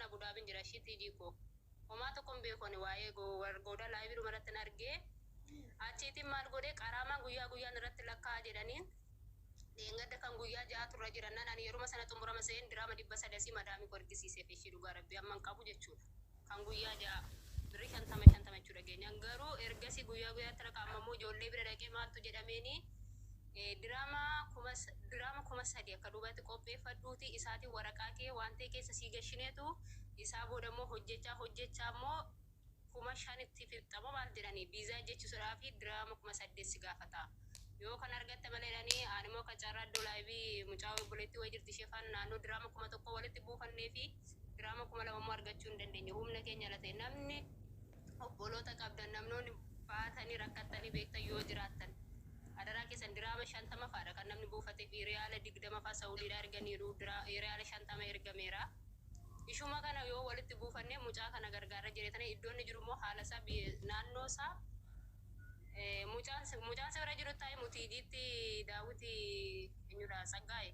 kana budaa bin jira shiti diko homaa tokkon beekoni waa'ee gooda laayibiru maratti argee achiitiin maal godhee qaraamaa guyyaa irratti lakkaa jedhaniin deengadda kan guyyaa ja'a turra jirannan ani yeruma sana xumurama seen diraama 300 madaami qorgisiisee fi dhugaa rabbi amman qabu jechuudha kan guyyaa ja'a birri 50 jechuudha geenyaan garuu ergasii guyyaa tarakaamamoo ijoollee bira dhaqee maaltu jedhameeni diraama kuma sadii akka duubatti qopheeffadhuuti isaatiin waraqaa kee waan ta'e keessa sii gashineetu isaa boodammoo hojjechaa immoo kuma shanitti fixxamoo maal jedhanii biizaa jechuudhaa fi diraama 8 si gaafata yoo kan argatte maleedhanii animmoo kacaarraa doolaabii mucaa obboleetti way jirti sheefaan naannoo diraama 1,000 walitti buufannee fi diraama 2,000 argachuu hin dandeenye humna keenya latee namni obboloota qabdan namnoonni baatanii rakkattanii beektan yoo jiraattan adaraa keessan diraama 50 faadha kan namni buufatee fi riyaala 20 faa Saudiidhaa erganiiru riyaala 50 ergameera ishuma kana yoo walitti buufannee mucaa kana gargaara jireetanii iddoonni jiru immoo haala isaa naannoo isaa mucaan sabira jiru taa'ee mutiidiitti daawwiti eenyudha saggaa'e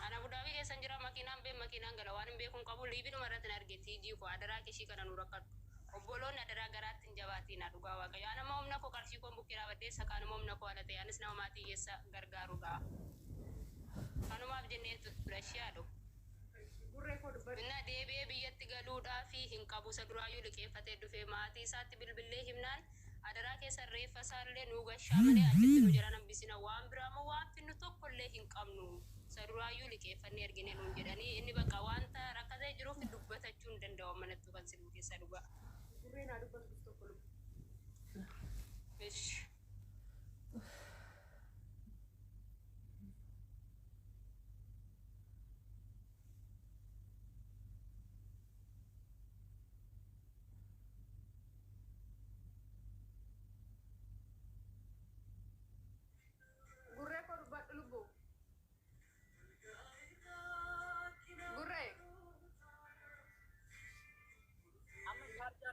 ana budaabii keessan jira makiinaan gala waan hin beekuun qabu liibinuma irratti argeetii jiiko adaraa kishii kana nu rakkatu obboloonni adaraa garaatti hin jabaatiin dhugaa waaqayyo ana humna koo qarshii koo bukkiraa baddeessa kaanuma humna koo ala ta'e anis nama maatii keessa gargaaruudha kanumaaf jennee turashiyaadhu inna deebi'ee biyyatti galuudhaa fi hin qabu isa duraayyuu liqeeffatee dhufee maatii isaatti bilbilee himnaan adaraa keessa reeffa isaallee nu gashaa malee achitti nu jira nambisina waan biraama waan finnu tokkollee hin qabnu isa duraayyuu liqeeffannee ergine nuun jedhanii inni bakka wanta rakkatee jiruuf dubbatachuu hin danda'u manattuu kan siluu keessa dhugaa gurreenaa dubbatu tokko ish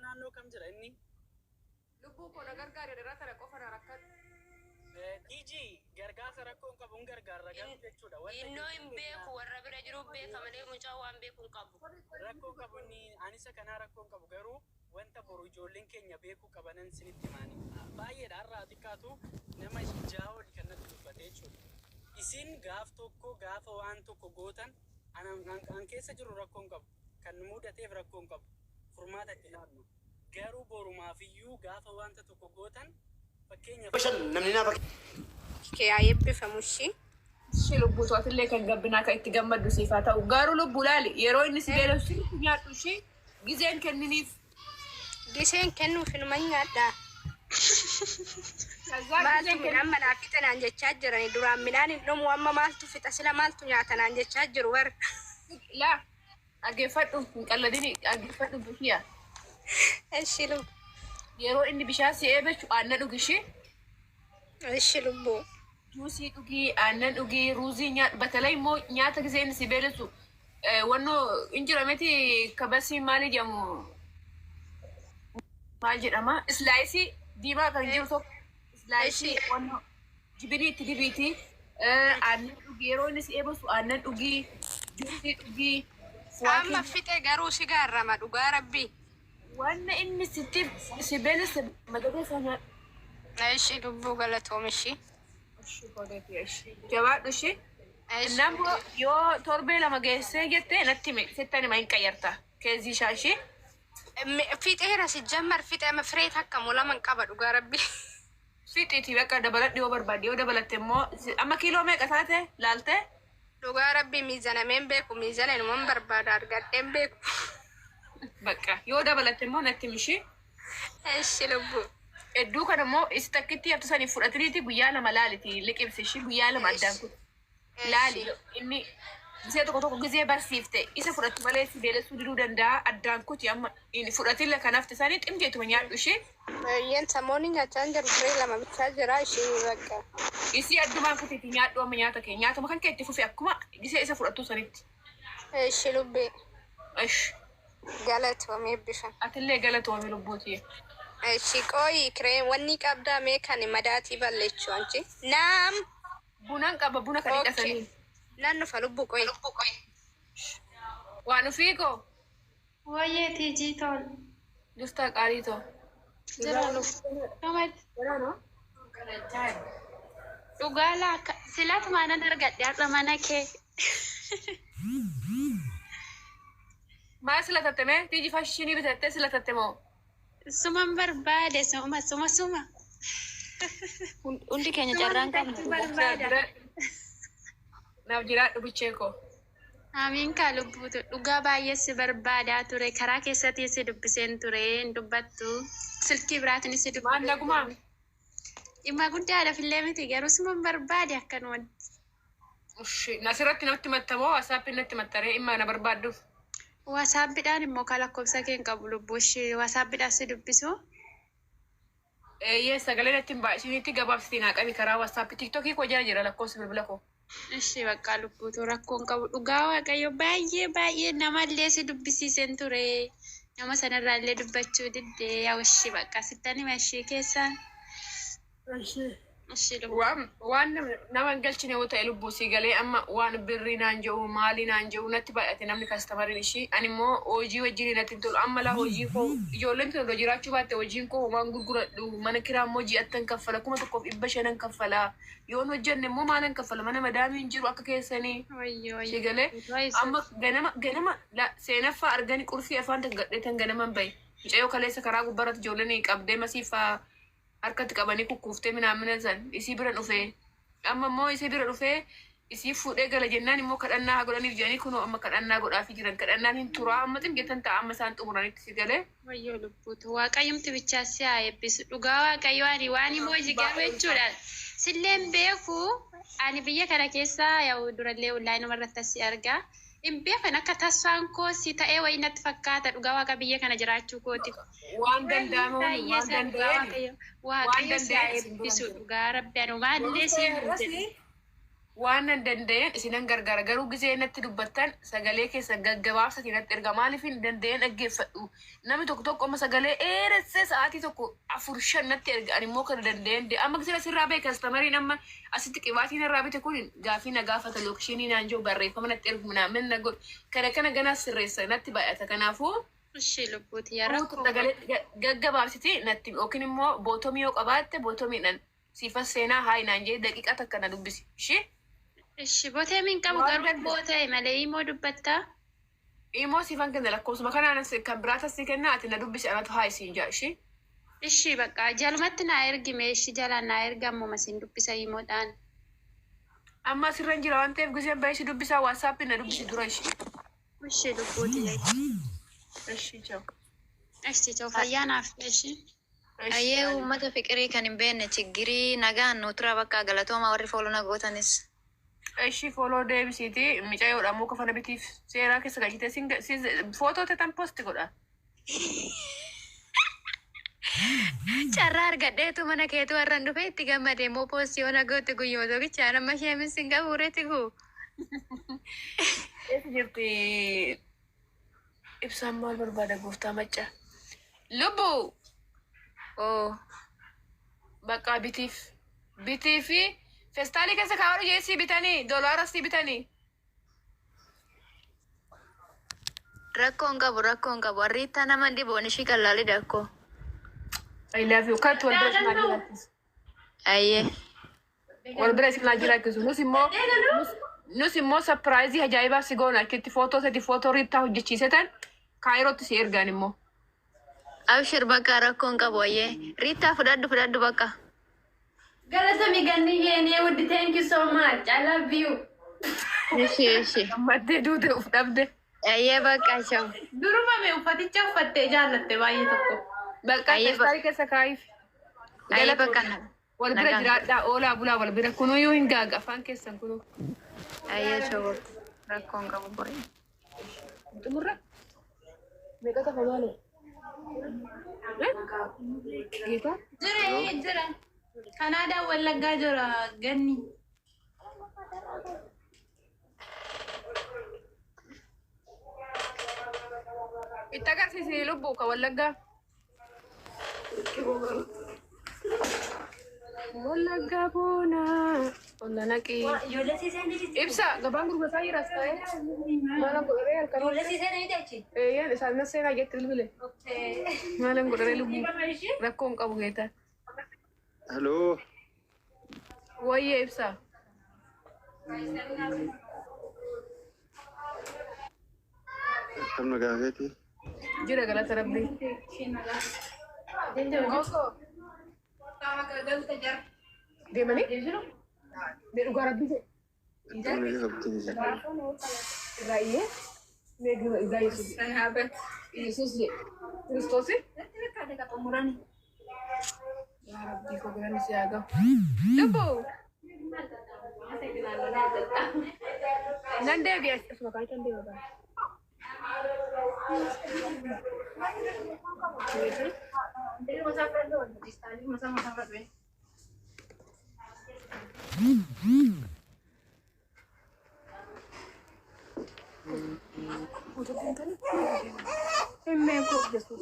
naannoo kam jira inni lubbuu koo gargaari irratti qofa na rakkatu Diji gargaasa rakkoon qabu hin gargaarra garuu jechuudha innoo hin beeku warra bira jiru beeka malee mucaa waan beekuun qabu rakkoon qabu ni anisa kanaa rakkoon qabu garuu wanta boru ijoolleen keenya beekuu qabanan sinitti maani baay'eedha har'aa xiqqaatu nama jaawol kan natti dubbate jechuudha isin gaaf tokko gaafa waan tokko gootan an keessa jiru rakkoon qabu kan mudateef rakkoon qabu furmaata itti laannu garuu borumaafiyyuu gaafa wanta tokko gootan fakkeenya kee ayebbifamushi shi lubbuu tootillee kan gabbinaa kan itti gammaddu siifaa ta'u garuu lubbuu laali yeroo inni si beelessu nyaadhu shi gizeen kenniniif giseen kennuuf inuma nyaadhaa maaltu midhaan manaa fixanaan jechaa jirani duraan midhaan hin dhumu amma maaltu fixa sila maaltu nyaatanaan jechaa jiru warra laa dhaggeeffadhu hin qalladini dhaggeeffadhu bushiyaa eshi lubbuu yeroo inni bishaan si eebechu aannan dhugishi eshi lubbuu juusii dhugii aannan dhugii ruuzii nyaadhu batalaa immoo nyaata gisee inni si beelesu wannoo injirameti kabasii maali jedhamu maal jedhama islaayisii diimaa kan jiru tokko islaayisii wannoo jibiniitti dibiiti aannan dhugii yeroo inni si eebesu aannan dhugii juusii dhugii amma fixe garuu si gaarrama dhugaa rabbii wanna inni sitti si beelese madabee sana eshi lubbuu galatoomishi eshi godhati eshi jabaadhu shi nambo yoo torbee lama geessee jette natti settani ma hin qayyarta keezii shaashi fixeera si jammar fixeema firee takka mulaman qaba dhugaa rabbii fixiti bakka dabaladhi yoo barbaadde yoo dabalatte immoo amma kiiloo meeqa taate laalte dhugaa rabbii miizanameen beeku miizana inuman barbaada argadheen beeku bakka yoo dabalatte immoo natti mishi eshi lubbuu edduu kana immoo isi takkitti haftu sanii fudhatiniiti guyyaa lama laaliti liqimsishi guyyaa lama addaan kun laali inni gisee tokko gisee barsiifte isa fudhatu malee si beelessuu diduu danda'a addaan kuti amma inni fudhatille kan hafte sanii ximjeetuma nyaadhu ishee yen samooni nyaachaan jiru firee lama bichaa jira ishee bakka isi addumaan kutiiti nyaadhu amma nyaata kee nyaatuma kan kee itti fufe akkuma gisee isa fudhatu sanitti eshi lubbee esh galatoomee eebbifame atillee galatoomee lubbuuti eshi qooyi kireen wanni qabdaa mee kan madaatii balleechuu anchi naam bunan qaba buna kan hidhatanii nan nufa lubbuu qooyi Waan ufiiko. Waayee tiijii tol. Justaa qaaliitoo. Jira lubbuu. Namatti. Dhugaa laaka. Silatu maanan argadhe har'a mana kee. Maa silatatte mee? Tiiji fashinii bitattee silatatte moo? Suman barbaade suma. Hundi keenya carraan qabna. Barbaada. Naaf jiraadhu bichee koo. Amiin kaa lubbuutu dhugaa baay'ee si barbaadaa ture karaa keessatti si dubbiseen ture hin dubbattu silkii biraatiin si Maan nagumaa? dhimma guddaadhaaf illee miti garuu siman barbaade akkanumatti. Nasirratti natti mattamoo wasaappi natti mattaree immaa na barbaadduuf. Wasaappiidhaan immoo kan lakkoofsa kee hin qabu lubbuu ishee wasaappiidhaan si dubbisu. Eeyyee sagalee natti hin baay'isinitti gabaabsitii naa qabi karaa wasaappi tiktokii koo jira lakkoofsa bilbila koo. Ishee bakka lubbuutu rakkoon qabu dhugaa waaqayyo baay'ee namallee si dubbisiisen ture nama sanarraa illee dubbachuu diddee yaa ishee bakka sittan hima ishee keessaan. Waan nama hin galchine yoo ta'e lubbuu sii galee amma waan birrii naan jedhu maalii naan jedhu natti baay'ate namni kastamariin ishii ani immoo hojii wajjin natti hin tolu amma laa hojii koo ijoolleen toloo jiraachuu baatte hojiin koo homaan gurguradhu mana kiraa immoo ji'attan kaffala 1,500 kaffala yoon hojjenne immoo maalan kaffala mana madaamii hin jiru akka keessanii ishee galee amma ganama seenaffaa arganii qurfii afaan gadheetan ganaman bahe mucayyoo kaleessa karaa gubbaratti ijoolleen qabdee masiifaa harkatti qabanii kukkuuftee minaamina san isii bira dhufee amma immoo isii bira dhufee isii fuudhee gala jennaan immoo kadhannaa godhaniif jedhanii kunoo amma kadhannaa godhaafii jiran kadhannaan hin turaa amma xingeetan ta'a amma isaan xumuranitti si galee. Wayyoo lubbuutu waaqayyomti bichaa si haa eebbisu dhugaa waaqayyo ani waan immoo jigaame jechuudhaan silleen beeku ani biyya kana keessa yaa'u durallee ollaa namarratti asii argaa. In beekan akka tasfaan koo si ta'ee wayii natti fakkaata dhugaa waaqa biyya kana jiraachuu kooti. Waan danda'amu waan danda'een waaqayyo si haa eebbisu dhugaa rabbi anu maallee si hin waan nan danda'een isinan gargaara garuu gisee natti dubbattan sagalee keessa gaggabaabsati natti erga maaliif hin danda'een dhaggeeffadhu namni tokko amma sagalee dheeressee sa'aatii tokko 4-5 natti erga ani immoo kana danda'een amma gisee asirraa bee kastamariin amma asitti qibaatiin irraa bite kun gaafii na gaafata lookshinii naan jiru barreeffama natti ergu minaamin na godhu kana ganaas sirreessa natti baay'ata kanaafuu ishee lubbuuti yaa rakkoo sagalee gaggabaabsiti natti yookiin immoo bootomii yoo qabaatte bootomiidhaan siifas seenaa haayinaan jee daqiiqaa takka na dubbisi ishee. Ishi bootee min qabu garuu bootee malee immoo dubbattaa. Immoo siifan kenna lakkoofsuma kanaan kan biraata si kenna ati na dubbisi anatu haa isiin jaa ishee. Ishi bakka jalumatti naa ergime ishi jalaan naa erga ammuma siin dubbisa himoodhaan. Amma asirra jira waan ta'eef giseen bahee si dubbisaa waasaappi na dubbisi dura ishee. Ishi lubbuuti Ishi chao. Ishi chao fayyaa naaf ishi. Ayyee uummata fiqirii kan hin beekne chiggirii nagaan nutura bakka galatooma warri fooloo nagootanis. Ishi fooloo deebisiiti micayyoodha ammoo kafana bitiif seeraa keessa galchitee footoo tetan posti godha. Carraa argadheetu mana keetu warran dhufe itti gammade immoo poostii yoo nagootti guyyoo tokkicha nama sheemin sin qabuuretti guu. Eessa jirti ibsaan maal barbaada gooftaa macca. Lubbuu. Oo. Bakka bitiifi Festaalii keessa kaawwaru jeesii bitanii doolaara si bitanii. Rakkoon qabu warriitta nama dhiboon ishii qallaalii dakkoo. I love you. Kat wal bira isin ajiraakkisu. Ayyee. Wal bira isin ajiraakkisu. Nus immoo sapiraayizii ajaa'ibaa si goona akkitti footoo riittaa hojjechiisetan kaayirootti si ergaan immoo. Abshir bakka rakkoon qabu ayyee. Riittaa fudhadhu bakka. Galata miganni yeenee would thank you so much. I love you. Ishi. Maddee duute uf dhabde. Ayyee bakka shaw. Duruma mee uffaticha uffattee jaallatte baay'ee tokko. Bakka festaalii keessa kaayiif. Ayyee bakka wal bira jiraadhaa oolaa bulaa wal bira kunuyyuu hin gaaga afaan keessan kunuu. Ayyee shaw rakkoon qabu baay'ee. Xumurra. Meeqa tafa malee? Geetaa? Jira. Kanaadaa wallaggaa jira ganni. Itti agarsiisi lubbuu ka wallaggaa. Wallagga boona. Olla naqii. Ibsa gabaan gurgurtaa jiras ta'e. Maala godhee halkan. Yaan isaan na seenaa jetti bilbile. Maala godhee lubbuu rakkoo hin qabu geetaa. Hello. Wayyee ibsa. Kam nagaa keeti? Jira galata rabbii. Deemanii? Mee dhugaa rabbii ta'e. Kam nagaa qabdanii jira? Raayyee? Mee dhugaa Yesuus. Yesuus jedhe. Kiristoos? Yaa rabbii koo biraan si haa gahu. Lubbuu. Nan deebi'as asuma kaayitan deebi'aa. Yesus,